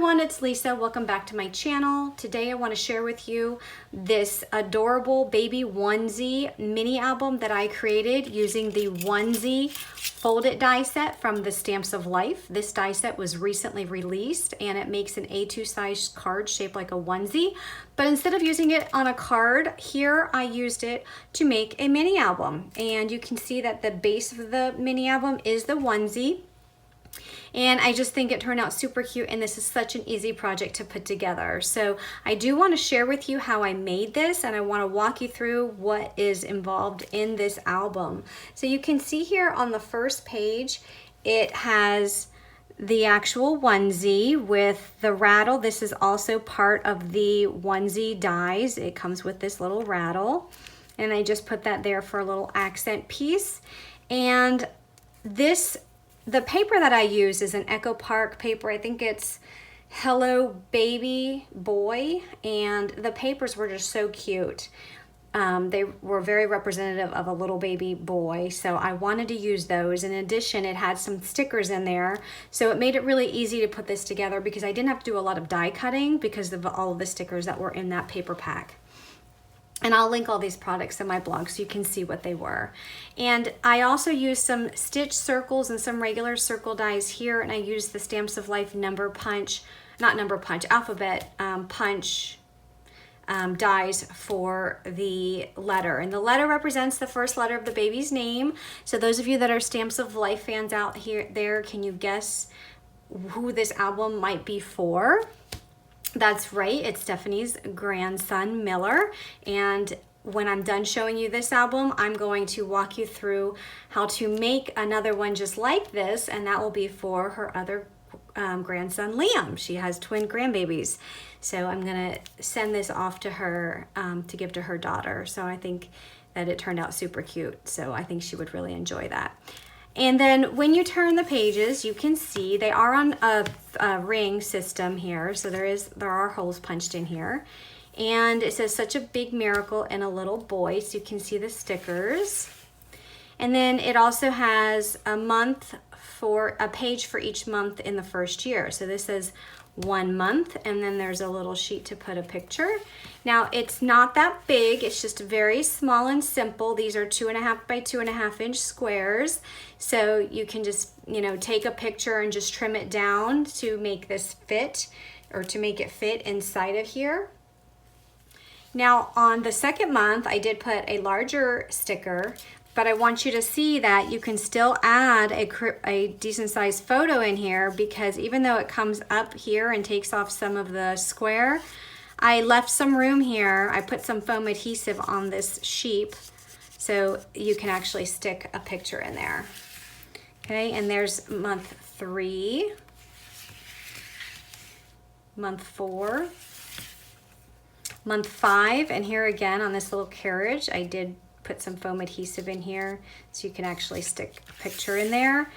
everyone, it's Lisa. Welcome back to my channel. Today I want to share with you this adorable baby onesie mini album that I created using the Onesie Fold It die set from the Stamps of Life. This die set was recently released and it makes an A2 size card shaped like a onesie. But instead of using it on a card, here I used it to make a mini album. And you can see that the base of the mini album is the onesie. And I just think it turned out super cute, and this is such an easy project to put together. So I do want to share with you how I made this, and I want to walk you through what is involved in this album. So you can see here on the first page, it has the actual onesie with the rattle. This is also part of the onesie dies. It comes with this little rattle, and I just put that there for a little accent piece. And the paper that I use is an Echo Park paper. I think it's Hello Baby Boy, and the papers were just so cute. They were very representative of a little baby boy, so I wanted to use those. In addition, it had some stickers in there, so it made it really easy to put this together because I didn't have to do a lot of die cutting because of all of the stickers that were in that paper pack. And I'll link all these products in my blog so you can see what they were. And I also used some stitch circles and some regular circle dies here, and I used the Stamps of Life alphabet punch dies for the letter. And the letter represents the first letter of the baby's name. So those of you that are Stamps of Life fans out there, can you guess who this album might be for? That's right, it's Stephanie's grandson, Miller. And when I'm done showing you this album, I'm going to walk you through how to make another one just like this, and that will be for her other grandson, Liam. She has twin grandbabies. So I'm gonna send this off to her to give to her daughter. So I think that it turned out super cute. So I think she would really enjoy that. And then when you turn the pages, you can see they are on a ring system here. So there are holes punched in here. And it says such a big miracle in a little boy. So you can see the stickers. And then it also has a page for each month in the first year. So this says 1 month, and then there's a little sheet to put a picture. Now it's not that big, it's just very small and simple. These are 2.5 by 2.5 inch squares. So you can just, take a picture and just trim it down to make this fit, or to make it fit inside of here. Now on the second month, I did put a larger sticker, but I want you to see that you can still add a decent sized photo in here, because even though it comes up here and takes off some of the square, I left some room here. I put some foam adhesive on this sheep so you can actually stick a picture in there. Okay, and there's month 3, month 4, month 5, and here again on this little carriage, I did put some foam adhesive in here so you can actually stick a picture in there.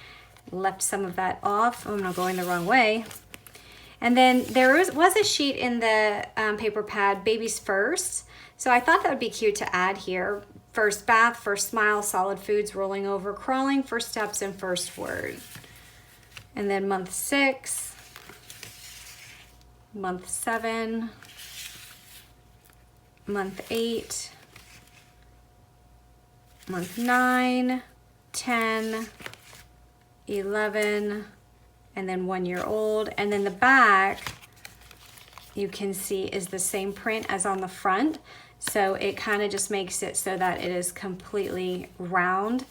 Left some of that off. Oh, I'm not going the wrong way. And then there was a sheet in the paper pad, Babies First. So I thought that would be cute to add here. First bath, first smile, solid foods, rolling over, crawling, first steps, and first word. And then month 6, month 7, month 8, month 9, 10, 11, and then 1 year old. And then the back, you can see, is the same print as on the front. So it kind of just makes it so that it is completely round.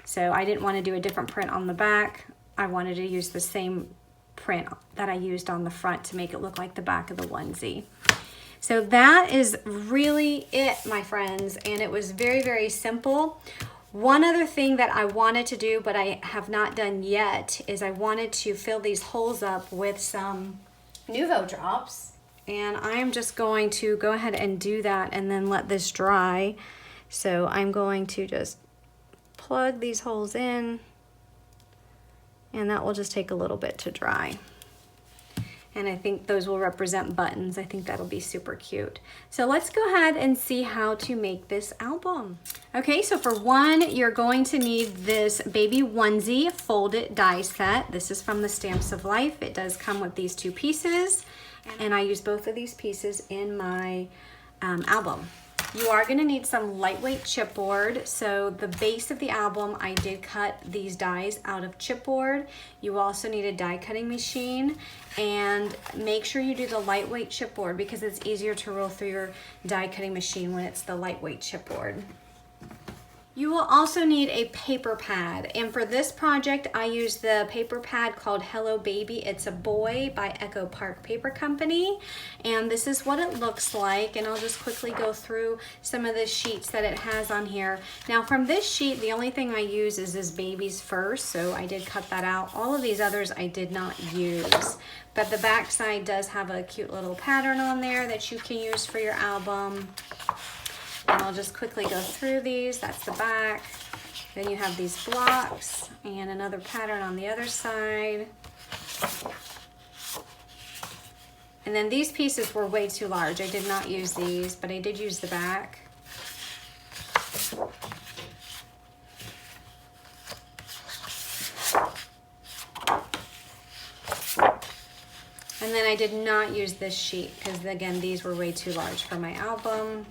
So I didn't want to do a different print on the back. I wanted to use the same print that I used on the front to make it look like the back of the onesie. So that is really it, my friends, and it was very, very simple. One other thing that I wanted to do, but I have not done yet, is I wanted to fill these holes up with some Nuvo drops. And I'm just going to go ahead and do that and then let this dry. So I'm going to just plug these holes in, and that will just take a little bit to dry. And I think those will represent buttons. I think that'll be super cute. So let's go ahead and see how to make this album. Okay, so for one, you're going to need this baby onesie folded die set. This is from the Stamps of Life. It does come with these two pieces, and I use both of these pieces in my album. You are going to need some lightweight chipboard. So the base of the album, I did cut these dies out of chipboard. You also need a die cutting machine, and make sure you do the lightweight chipboard because it's easier to roll through your die cutting machine when it's the lightweight chipboard. You will also need a paper pad, and for this project I used the paper pad called Hello Baby It's a Boy by Echo Park Paper Company, and this is what it looks like, and I'll just quickly go through some of the sheets that it has on here. Now from this sheet, the only thing I use is this baby's first, so I did cut that out. All of these others I did not use, but the back side does have a cute little pattern on there that you can use for your album. And I'll just quickly go through these. That's the back. Then you have these blocks and another pattern on the other side. And then these pieces were way too large. I did not use these, but I did use the back. And then I did not use this sheet because, again, these were way too large for my album.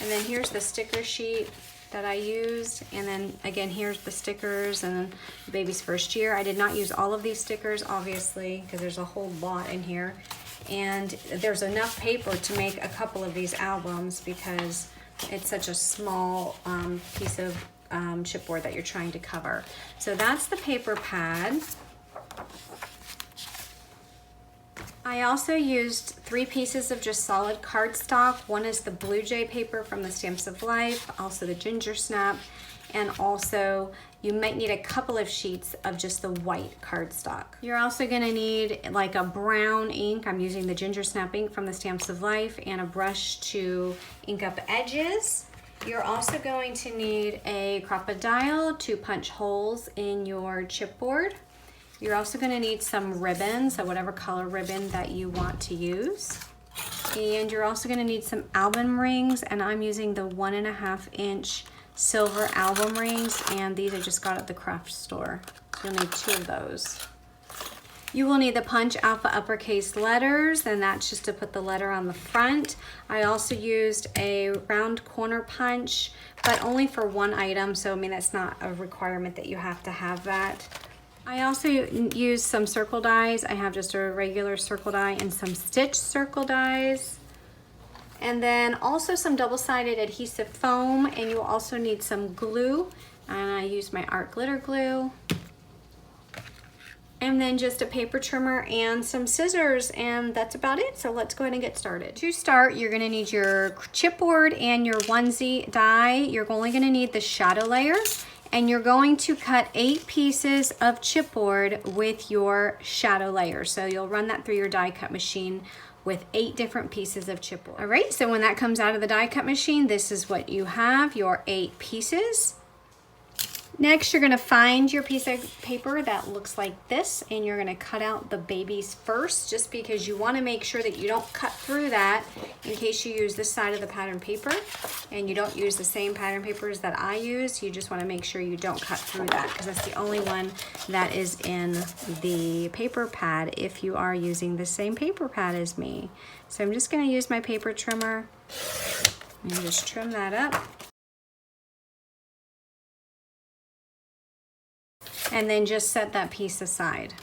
And then here's the sticker sheet that I used. And then again, here's the stickers and the baby's first year. I did not use all of these stickers, obviously, because there's a whole lot in here. And there's enough paper to make a couple of these albums because it's such a small piece of chipboard that you're trying to cover. So that's the paper pad. I also used 3 pieces of just solid cardstock. One is the Blue Jay paper from the Stamps of Life, also the Ginger Snap, and also you might need a couple of sheets of just the white cardstock. You're also gonna need like a brown ink. I'm using the Ginger Snap ink from the Stamps of Life, and a brush to ink up edges. You're also going to need a crocodile to punch holes in your chipboard. You're also going to need some ribbon, so whatever color ribbon that you want to use. And you're also going to need some album rings, and I'm using the 1.5 inch silver album rings, and these I just got at the craft store. So you'll need 2 of those. You will need the punch alpha uppercase letters, and that's just to put the letter on the front. I also used a round corner punch, but only for one item, so I mean that's not a requirement that you have to have that. I also used some circle dies. I have just a regular circle die and some stitch circle dies. And then also some double-sided adhesive foam, and you'll also need some glue. And I used my art glitter glue. And then just a paper trimmer and some scissors, and that's about it. So let's go ahead and get started. To start, you're gonna need your chipboard and your onesie die. You're only gonna need the shadow layer, and you're going to cut 8 pieces of chipboard with your shadow layer. So you'll run that through your die cut machine with 8 different pieces of chipboard. All right, so when that comes out of the die cut machine, this is what you have, your 8 pieces. Next, you're gonna find your piece of paper that looks like this, and you're gonna cut out the babies first, just because you wanna make sure that you don't cut through that in case you use this side of the pattern paper and you don't use the same pattern papers that I use. You just wanna make sure you don't cut through that, because that's the only one that is in the paper pad if you are using the same paper pad as me. So I'm just gonna use my paper trimmer and just trim that up. And then just set that piece aside.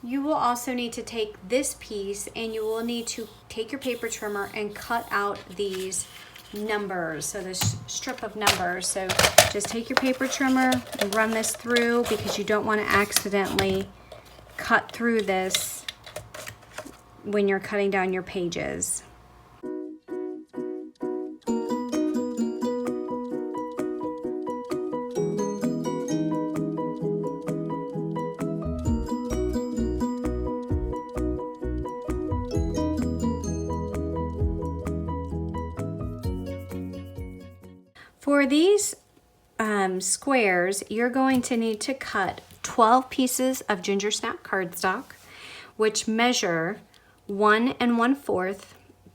You will also need to take this piece, and you will need to take your paper trimmer and cut out these numbers, so this strip of numbers. So just take your paper trimmer and run this through, because you don't want to accidentally cut through this when you're cutting down your pages. For these squares, you're going to need to cut 12 pieces of ginger snap cardstock, which measure 1 1/4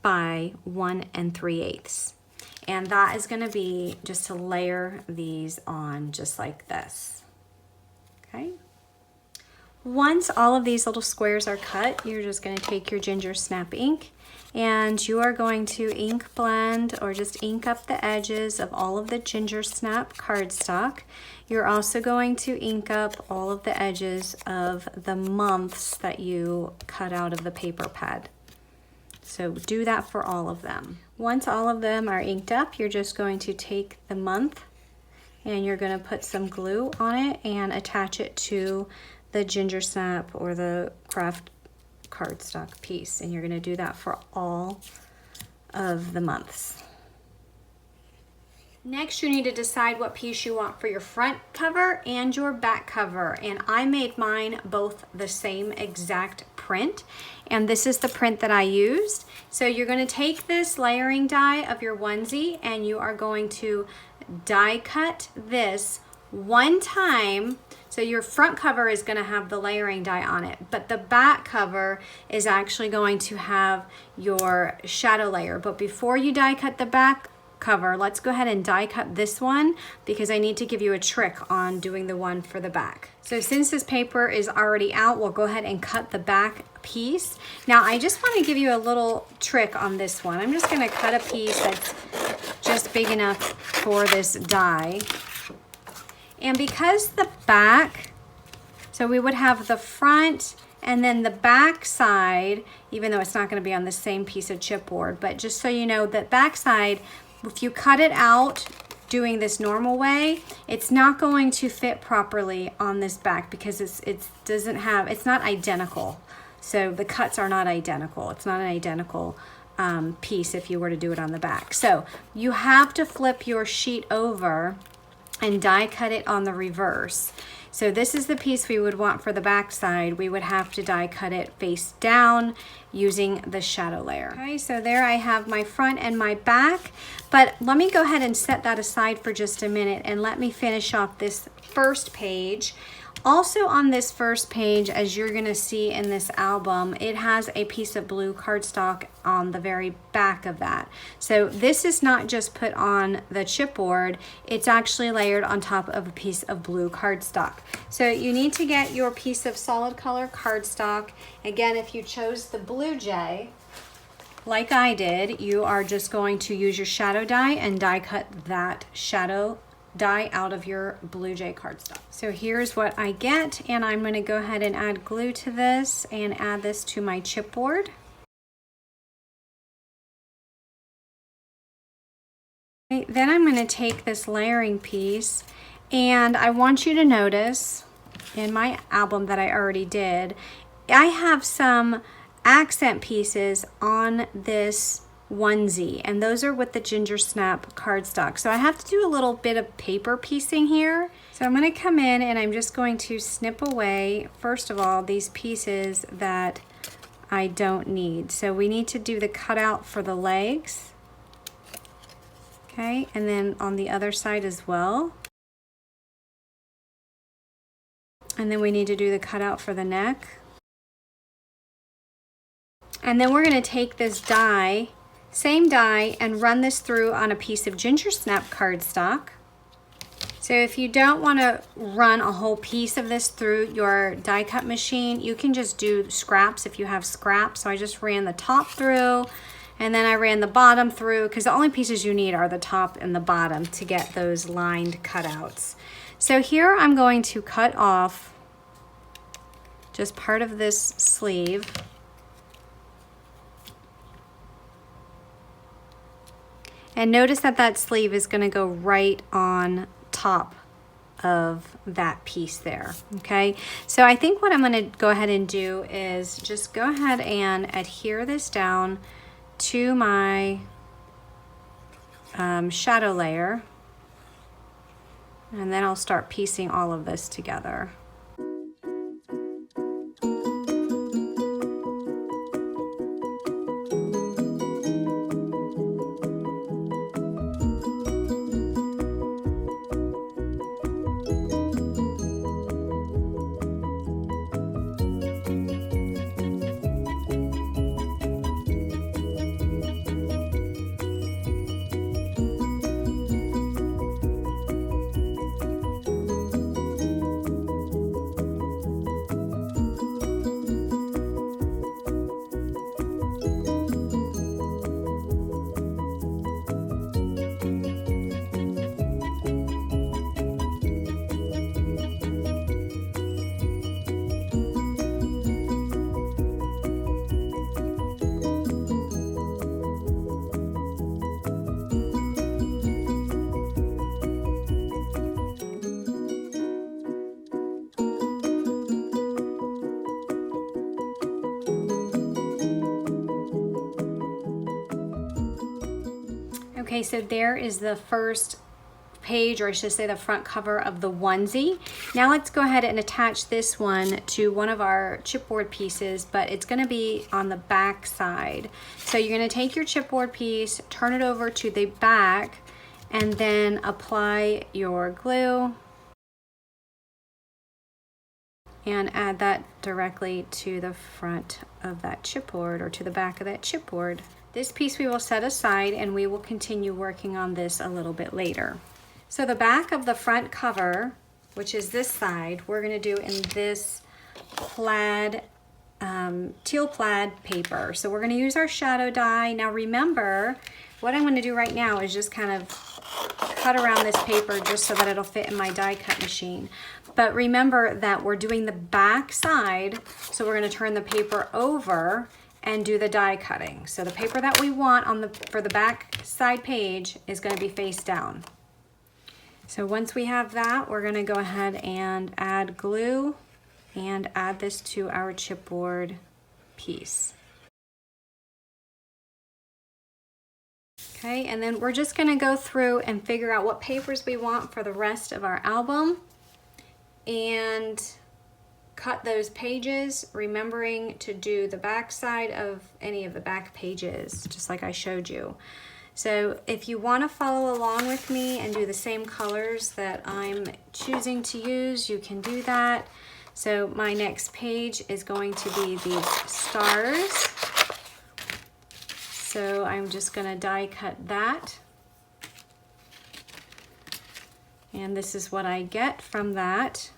by 1 3/8. And that is going to be just to layer these on just like this. Okay. Once all of these little squares are cut, you're just going to take your ginger snap ink and you are going to ink blend or just ink up the edges of all of the ginger snap cardstock. You're also going to ink up all of the edges of the months that you cut out of the paper pad. So do that for all of them. Once all of them are inked up, you're just going to take the month and you're going to put some glue on it and attach it to the ginger snap or the craft cardstock piece, and you're going to do that for all of the months. Next, you need to decide what piece you want for your front cover and your back cover, and I made mine both the same exact print, and this is the print that I used. So you're going to take this layering die of your onesie and you are going to die cut this one time. So your front cover is going to have the layering die on it, but the back cover is actually going to have your shadow layer. But before you die cut the back cover, let's go ahead and die cut this one because I need to give you a trick on doing the one for the back. So since this paper is already out, we'll go ahead and cut the back piece. Now I just want to give you a little trick on this one. I'm just going to cut a piece that's just big enough for this die. And because the back, so we would have the front and then the back side, even though it's not going to be on the same piece of chipboard, but just so you know, that back side, if you cut it out doing this normal way, it's not going to fit properly on this back because it's not identical. So the cuts are not identical. It's not an identical piece if you were to do it on the back. So you have to flip your sheet over and die cut it on the reverse. So this is the piece we would want for the back side. We would have to die cut it face down using the shadow layer. Okay, so there I have my front and my back, but let me go ahead and set that aside for just a minute and let me finish off this first page. Also on this first page, as you're gonna see in this album, it has a piece of blue cardstock on the very back of that. So this is not just put on the chipboard, it's actually layered on top of a piece of blue cardstock. So you need to get your piece of solid color cardstock. Again, if you chose the Blue Jay, like I did, you are just going to use your shadow die and die cut that shadow die out of your Blue Jay cardstock. So here's what I get, and I'm going to go ahead and add glue to this and add this to my chipboard. Okay, then I'm going to take this layering piece, and I want you to notice in my album that I already did, I have some accent pieces on this onesie, and those are with the ginger snap cardstock. So I have to do a little bit of paper piecing here. So I'm going to come in and I'm just going to snip away, first of all, these pieces that I don't need. So we need to do the cutout for the legs. Okay, and then on the other side as well. And then we need to do the cutout for the neck. And then we're going to take this die, same die, and run this through on a piece of ginger snap cardstock. So if you don't want to run a whole piece of this through your die cut machine, you can just do scraps if you have scraps. So I just ran the top through and then I ran the bottom through because the only pieces you need are the top and the bottom to get those lined cutouts. So here I'm going to cut off just part of this sleeve. And notice that that sleeve is going to go right on top of that piece there, okay? So I think what I'm going to go ahead and do is just go ahead and adhere this down to my shadow layer, and then I'll start piecing all of this together. Okay, so there is the first page, or I should say the front cover of the onesie. Now let's go ahead and attach this one to one of our chipboard pieces, but it's going to be on the back side. So you're going to take your chipboard piece, turn it over to the back, and then apply your glue and add that directly to the front of that chipboard, or to the back of that chipboard. This piece we will set aside, and we will continue working on this a little bit later. So the back of the front cover, which is this side, we're going to do in this plaid, teal plaid paper. So we're going to use our shadow die. Now remember, what I'm going to do right now is just kind of cut around this paper just so that it'll fit in my die cut machine. But remember that we're doing the back side, so we're going to turn the paper over and do the die cutting. So the paper that we want for the back side page is going to be face down. So once we have that, we're going to go ahead and add glue and add this to our chipboard piece. Okay, and then we're just going to go through and figure out what papers we want for the rest of our album and cut those pages, remembering to do the back side of any of the back pages, just like I showed you. So if you want to follow along with me and do the same colors that I'm choosing to use, you can do that. So my next page is going to be these stars. So I'm just going to die cut that. And this is what I get from that.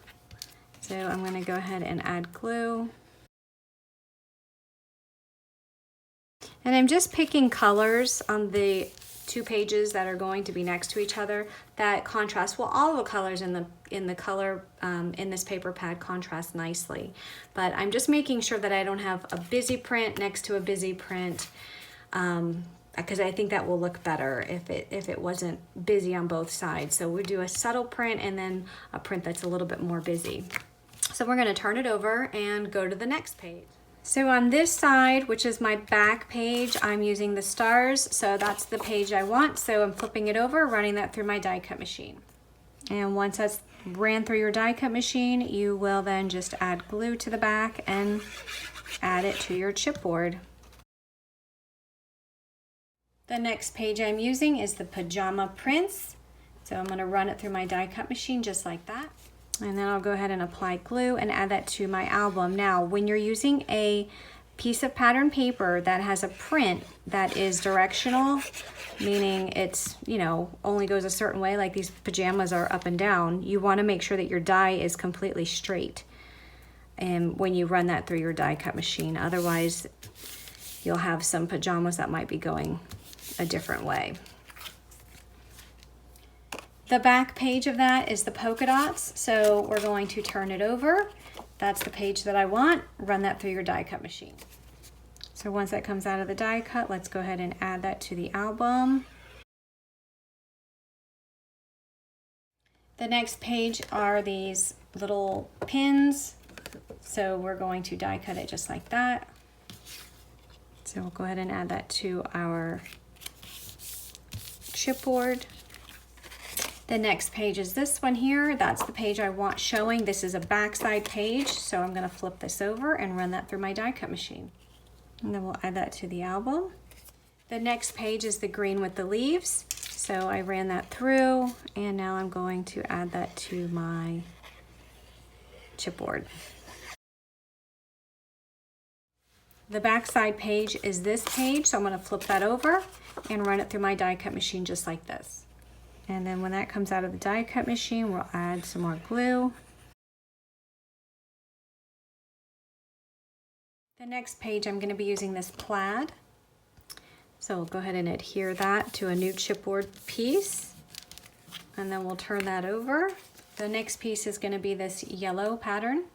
So I'm going to go ahead and add glue. And I'm just picking colors on the two pages that are going to be next to each other that contrast. Well, all the colors in this paper pad contrast nicely, but I'm just making sure that I don't have a busy print next to a busy print, because I think that will look better if it wasn't busy on both sides. So we do a subtle print and then a print that's a little bit more busy. So we're going to turn it over and go to the next page. So on this side, which is my back page, I'm using the stars. So that's the page I want. So I'm flipping it over, running that through my die cut machine. And once that's ran through your die cut machine, you will then just add glue to the back and add it to your chipboard. The next page I'm using is the pajama prints. So I'm going to run it through my die cut machine just like that. And then I'll go ahead and apply glue and add that to my album. Now, when you're using a piece of pattern paper that has a print that is directional, meaning it's, only goes a certain way, like these pajamas are up and down, you want to make sure that your die is completely straight and when you run that through your die cut machine. Otherwise, you'll have some pajamas that might be going a different way. The back page of that is the polka dots, so we're going to turn it over. That's the page that I want. Run that through your die cut machine. So once that comes out of the die cut, let's go ahead and add that to the album. The next page are these little pins, so we're going to die cut it just like that. So we'll go ahead and add that to our chipboard. The next page is this one here. That's the page I want showing. This is a backside page, so I'm going to flip this over and run that through my die cut machine. And then we'll add that to the album. The next page is the green with the leaves. So I ran that through, and now I'm going to add that to my chipboard. The backside page is this page, so I'm going to flip that over and run it through my die cut machine just like this. And then when that comes out of the die cut machine, we'll add some more glue. The next page, I'm going to be using this plaid. So we'll go ahead and adhere that to a new chipboard piece. And then we'll turn that over. The next piece is going to be this yellow pattern.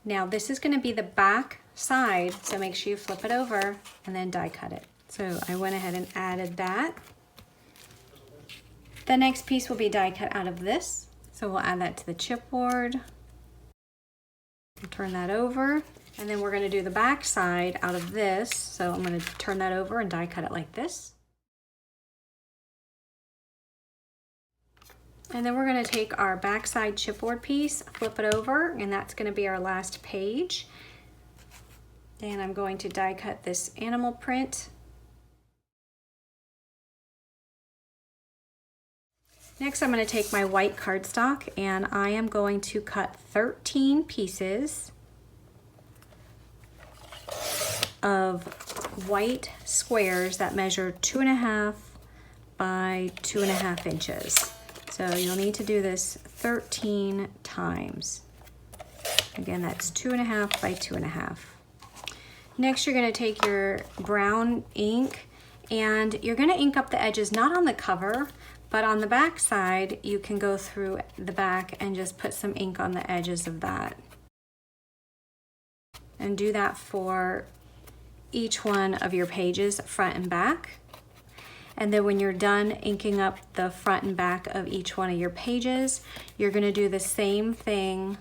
Now this is going to be the back side, so make sure you flip it over and then die cut it. So I went ahead and added that. The next piece will be die cut out of this. So we'll add that to the chipboard. We'll turn that over. And then we're going to do the back side out of this. So I'm going to turn that over and die cut it like this. And then we're going to take our backside chipboard piece, flip it over, and that's going to be our last page. And I'm going to die cut this animal print. Next, I'm going to take my white cardstock and I am going to cut 13 pieces of white squares that measure 2.5 by 2.5 inches. So you'll need to do this 13 times. Again, that's 2.5 by 2.5. Next, you're going to take your brown ink and you're going to ink up the edges, not on the cover, but on the back side. You can go through the back and just put some ink on the edges of that. And do that for each one of your pages, front and back. And then when you're done inking up the front and back of each one of your pages, you're going to do the same thing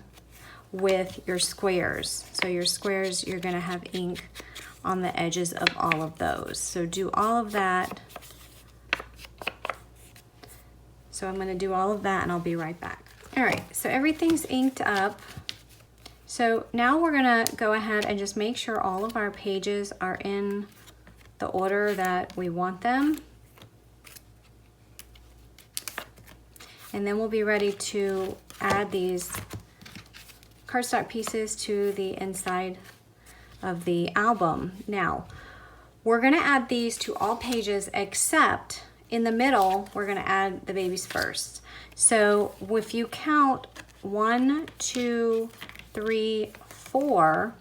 with your squares. So your squares, you're going to have ink on the edges of all of those. So do all of that. So I'm going to do all of that and I'll be right back. All right, so everything's inked up. So now we're going to go ahead and just make sure all of our pages are in the order that we want them. And then we'll be ready to add these cardstock pieces to the inside of the album. Now, we're gonna add these to all pages except in the middle, we're gonna add the babies first. So if you count 1, 2, 3, 4,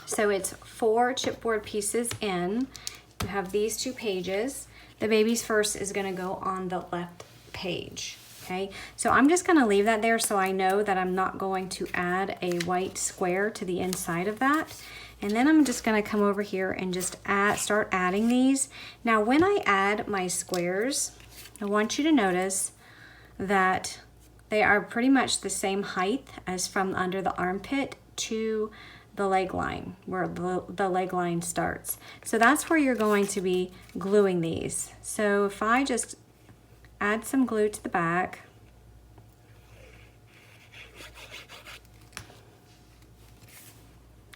so it's 4 chipboard pieces in. You have these 2 pages. The babies first is gonna go on the left page. Okay, so I'm just going to leave that there so I know that I'm not going to add a white square to the inside of that. And then I'm just going to come over here and just start adding these. Now when I add my squares, I want you to notice that they are pretty much the same height as from under the armpit to the leg line, where the leg line starts. So that's where you're going to be gluing these. So if I just add some glue to the back.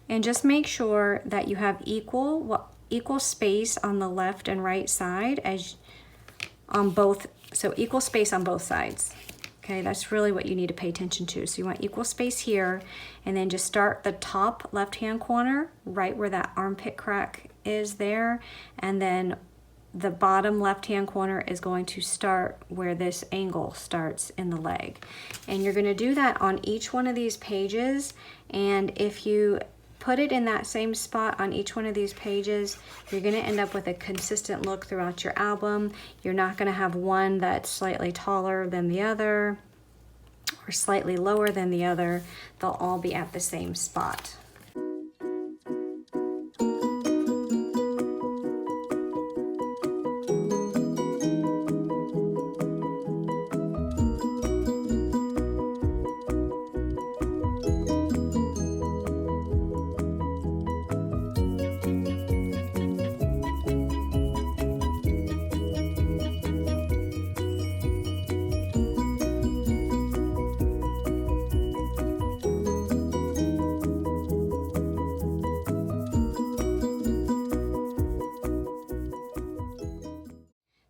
And just make sure that you have equal space on the left and right side as on both, so equal space on both sides. Okay, that's really what you need to pay attention to. So you want equal space here, and then just start the top left-hand corner right where that armpit crack is there, and then the bottom left-hand corner is going to start where this angle starts in the leg. And you're going to do that on each one of these pages. And if you put it in that same spot on each one of these pages, you're going to end up with a consistent look throughout your album. You're not going to have one that's slightly taller than the other or slightly lower than the other. They'll all be at the same spot.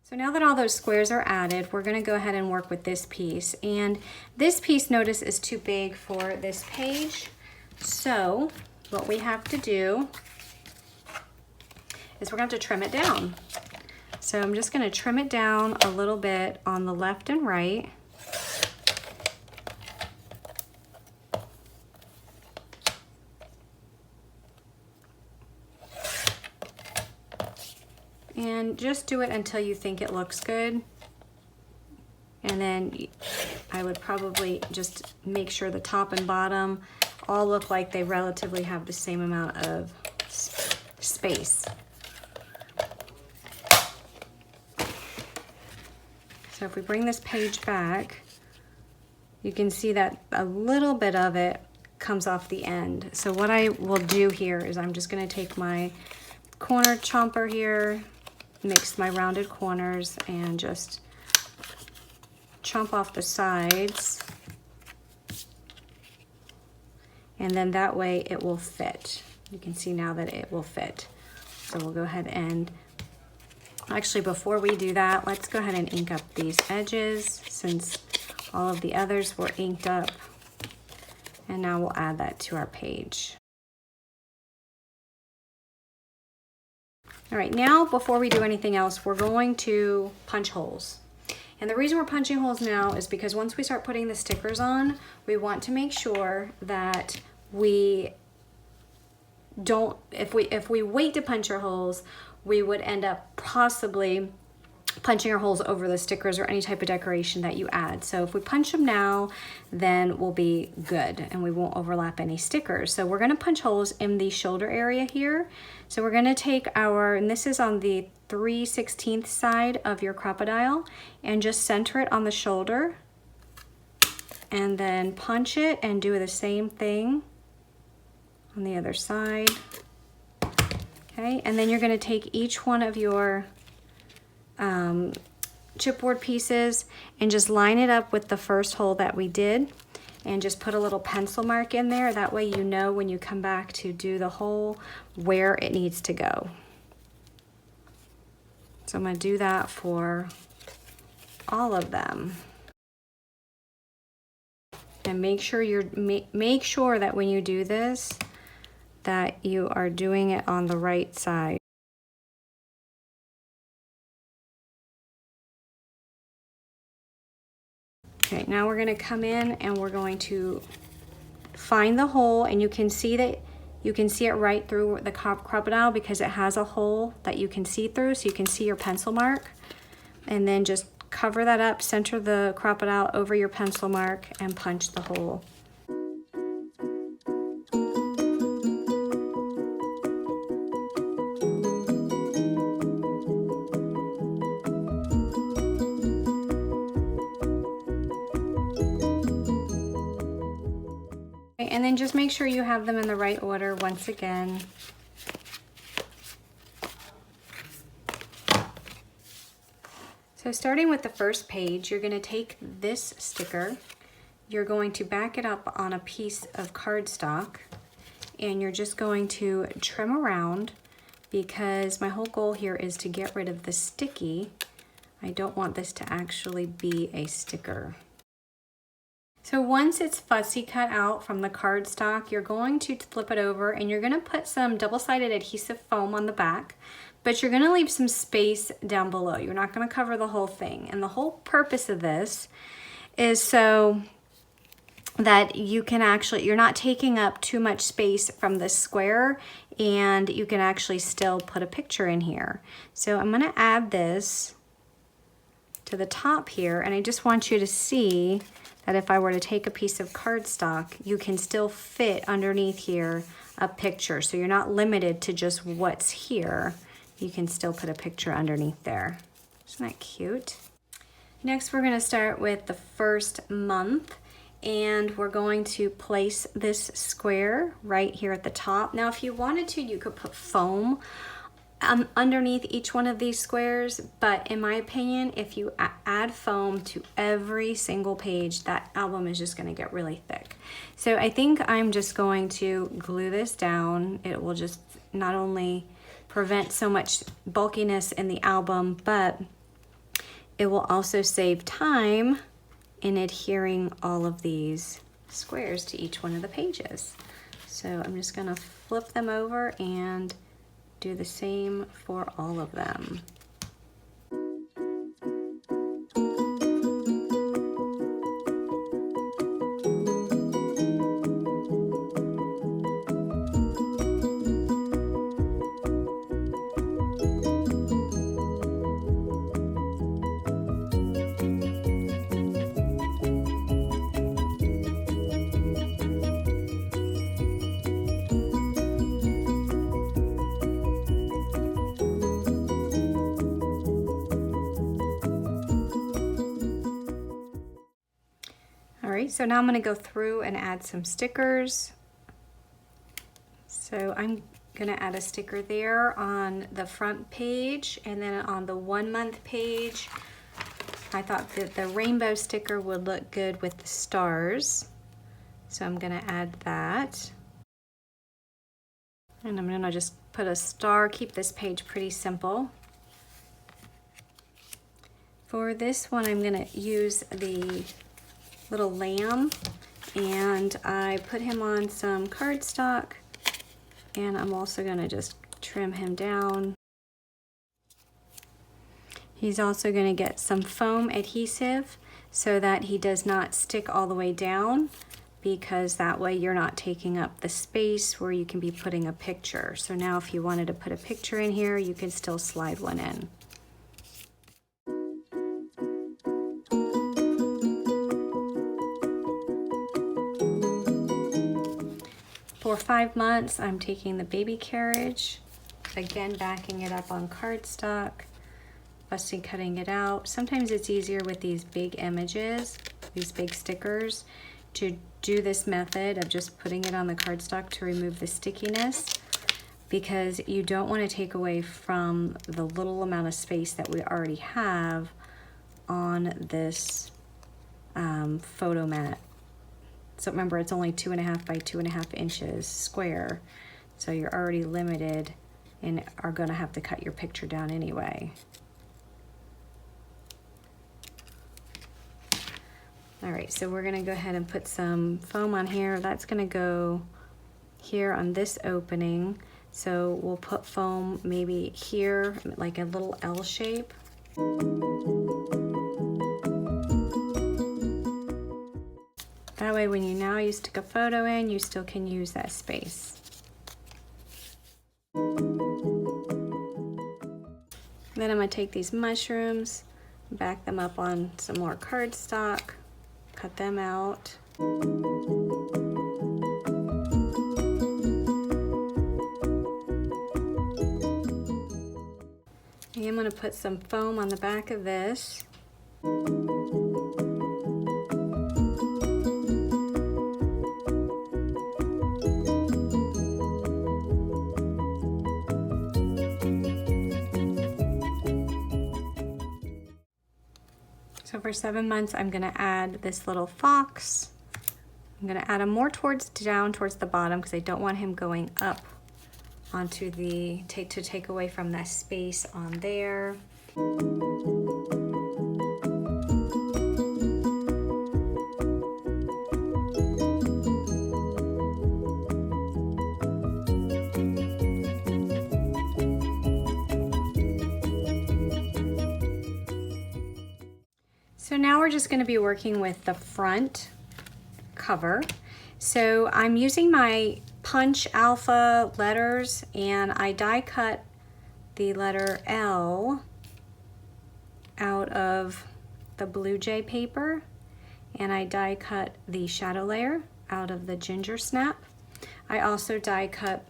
So now that all those squares are added, we're going to go ahead and work with this piece. And this piece, notice, is too big for this page. So what we have to do is we're going to have to trim it down. So I'm just going to trim it down a little bit on the left and right. And just do it until you think it looks good. And then I would probably just make sure the top and bottom all look like they relatively have the same amount of space. So if we bring this page back, you can see that a little bit of it comes off the end. So what I will do here is I'm just going to take my corner chomper here, mix my rounded corners, and just chomp off the sides, and then that way it will fit. You can see now that it will fit. So we'll go ahead and, actually before we do that, let's go ahead and ink up these edges since all of the others were inked up. And now we'll add that to our page. All right, now before we do anything else, we're going to punch holes. And the reason we're punching holes now is because once we start putting the stickers on, we want to make sure that we don't, if we wait to punch our holes, we would end up possibly punching our holes over the stickers or any type of decoration that you add. So if we punch them now, then we'll be good and we won't overlap any stickers. So we're gonna punch holes in the shoulder area here. So we're gonna take our, and this is on the 3/16 side of your crocodile, and just center it on the shoulder and then punch it and do the same thing on the other side. Okay, and then you're gonna take each one of your chipboard pieces and just line it up with the first hole that we did and just put a little pencil mark in there. That way you know when you come back to do the hole where it needs to go. So I'm going to do that for all of them. And make sure make sure that when you do this that you are doing it on the right side. Okay, now we're going to come in and we're going to find the hole, and you can see it right through the crocodile because it has a hole that you can see through, so you can see your pencil mark. And then just cover that up, center the crocodile over your pencil mark, and punch the hole. And then just make sure you have them in the right order once again. So starting with the first page, you're going to take this sticker, you're going to back it up on a piece of cardstock, and you're just going to trim around because my whole goal here is to get rid of the sticky. I don't want this to actually be a sticker. So once it's fussy cut out from the cardstock, you're going to flip it over and you're going to put some double-sided adhesive foam on the back, but you're going to leave some space down below. You're not going to cover the whole thing. And the whole purpose of this is so that you can actually, you're not taking up too much space from this square, and you can actually still put a picture in here. So I'm going to add this to the top here, and I just want you to see that if I were to take a piece of cardstock, you can still fit underneath here a picture. So you're not limited to just what's here. You can still put a picture underneath there. Isn't that cute? Next, we're gonna start with the first month, and we're going to place this square right here at the top. Now, if you wanted to, you could put foam underneath each one of these squares, but in my opinion, if you add foam to every single page, that album is just going to get really thick. So I think I'm just going to glue this down. It will just not only prevent so much bulkiness in the album, but it will also save time in adhering all of these squares to each one of the pages. So I'm just going to flip them over and do the same for all of them. So now I'm going to go through and add some stickers. So I'm going to add a sticker there on the front page, and then on the 1 month page I thought that the rainbow sticker would look good with the stars. So I'm gonna add that. And I'm gonna just put a star, keep this page pretty simple. For this one, I'm gonna use the little lamb, and I put him on some cardstock, and I'm also gonna just trim him down. He's also gonna get some foam adhesive so that he does not stick all the way down, because that way you're not taking up the space where you can be putting a picture. So now if you wanted to put a picture in here, you can still slide one in. For 5 months, I'm taking the baby carriage, again backing it up on cardstock, fussy cutting it out. Sometimes it's easier with these big images, these big stickers, to do this method of just putting it on the cardstock to remove the stickiness, because you don't want to take away from the little amount of space that we already have on this photo mat. So remember, it's only 2.5 by 2.5 inches square, so you're already limited and are going to have to cut your picture down anyway. All right, so we're gonna go ahead and put some foam on here. That's gonna go here on this opening. So we'll put foam maybe here, like a little L shape. That way when you stick a photo in, you still can use that space. Then I'm gonna take these mushrooms, back them up on some more cardstock, cut them out. And I'm going to put some foam on the back of this. So for 7 months, I'm gonna add this little fox. I'm gonna add him more down towards the bottom, because I don't want him going up onto the, to take away from that space on there. So now we're just going to be working with the front cover. So I'm using my Punch Alpha letters, and I die cut the letter L out of the Blue Jay paper, and I die cut the shadow layer out of the ginger snap. I also die cut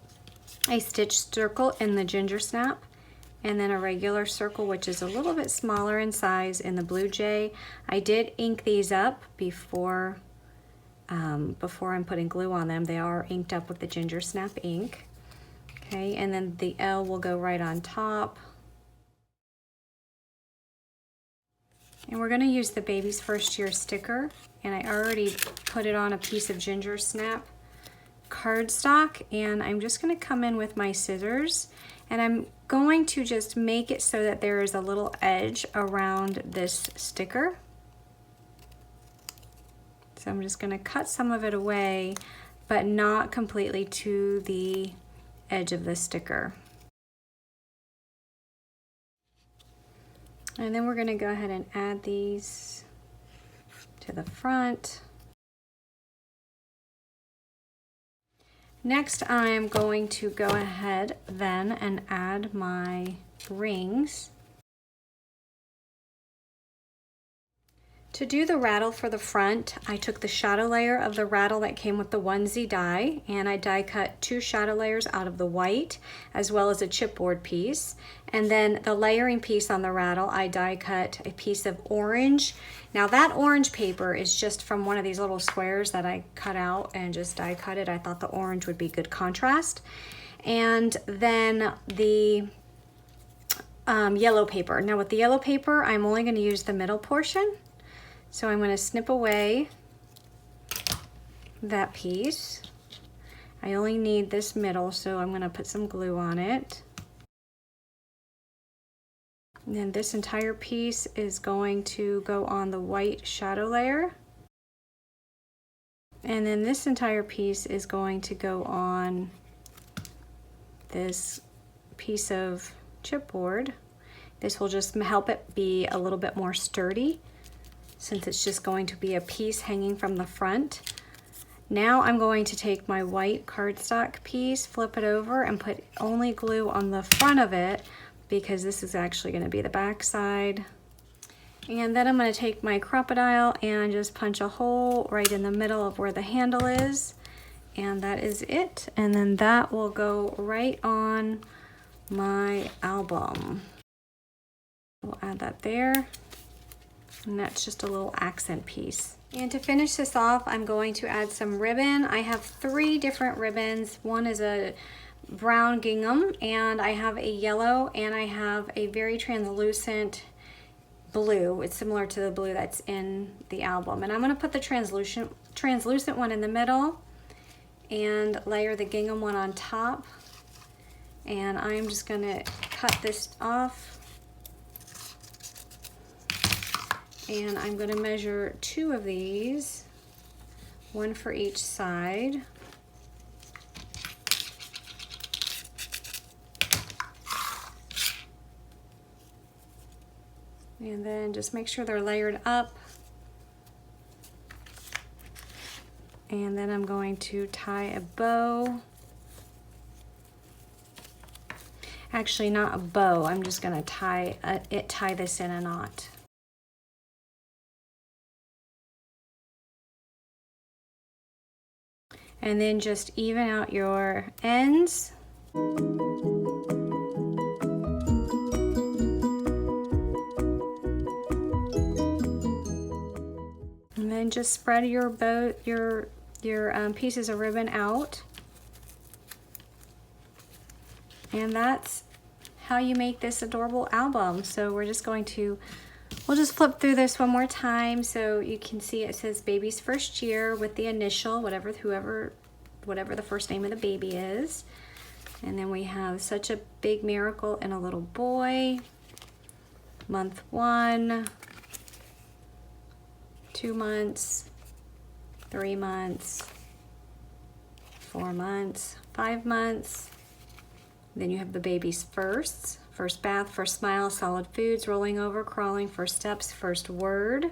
a stitched circle in the ginger snap, and then a regular circle, which is a little bit smaller in size, in the Blue Jay. I did ink these up before I'm putting glue on them. They are inked up with the ginger snap ink. Okay, and then the L will go right on top. And we're gonna use the baby's first year sticker, and I already put it on a piece of ginger snap cardstock, and I'm just gonna come in with my scissors, and I'm going to just make it so that there is a little edge around this sticker. So I'm just gonna cut some of it away, but not completely to the edge of the sticker. And then we're gonna go ahead and add these to the front. Next, I'm going to go ahead then and add my rings. To do the rattle for the front, I took the shadow layer of the rattle that came with the onesie die, and I die cut 2 shadow layers out of the white, as well as a chipboard piece. And then the layering piece on the rattle, I die cut a piece of orange. Now that orange paper is just from one of these little squares that I cut out and just die cut it. I thought the orange would be good contrast. And then the yellow paper. Now with the yellow paper, I'm only going to use the middle portion. So I'm going to snip away that piece. I only need this middle, so I'm going to put some glue on it. And then this entire piece is going to go on the white shadow layer. And then this entire piece is going to go on this piece of chipboard. This will just help it be a little bit more sturdy since it's just going to be a piece hanging from the front. Now I'm going to take my white cardstock piece, flip it over, and put only glue on the front of it because this is actually going to be the back side. And then I'm going to take my crocodile and just punch a hole right in the middle of where the handle is. And that is it. And then that will go right on my album. We'll add that there. And that's just a little accent piece. And to finish this off, I'm going to add some ribbon. I have 3 different ribbons. One is a brown gingham, and I have a yellow, and I have a very translucent blue. It's similar to the blue that's in the album. And I'm going to put the translucent one in the middle and layer the gingham one on top. And I'm just going to cut this off. And I'm going to measure 2 of these, 1 for each side. And then just make sure they're layered up. And then I'm going to tie a bow. Actually, not a bow. I'm just going to tie this in a knot. And then just even out your ends. And then just spread your pieces of ribbon out. And that's how you make this adorable album. So we're just going to, we'll just flip through this one more time so you can see it says baby's first year with the initial, whatever the first name of the baby is. And then we have such a big miracle in a little boy. Month 1, 2 months, 3 months, 4 months, 5 months. Then you have the baby's firsts. First bath, first smile, solid foods, rolling over, crawling, first steps, first word.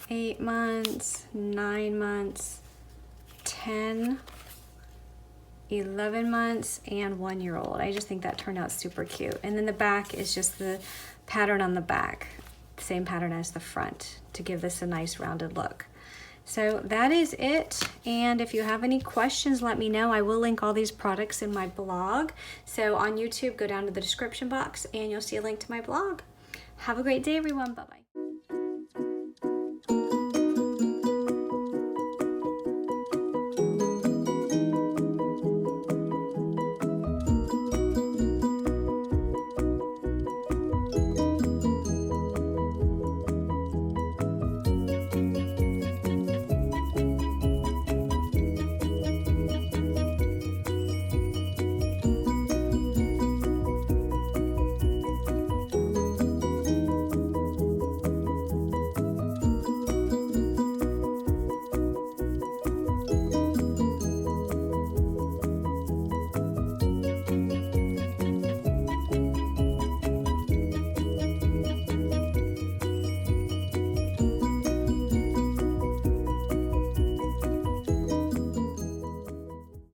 8 months, 9 months, 10, 11 months, and 1-year-old. I just think that turned out super cute. And then the back is just the pattern on the back, same pattern as the front to give this a nice rounded look. So that is it. And if you have any questions, let me know. I will link all these products in my blog. So on YouTube, go down to the description box and you'll see a link to my blog. Have a great day, everyone. Bye-bye.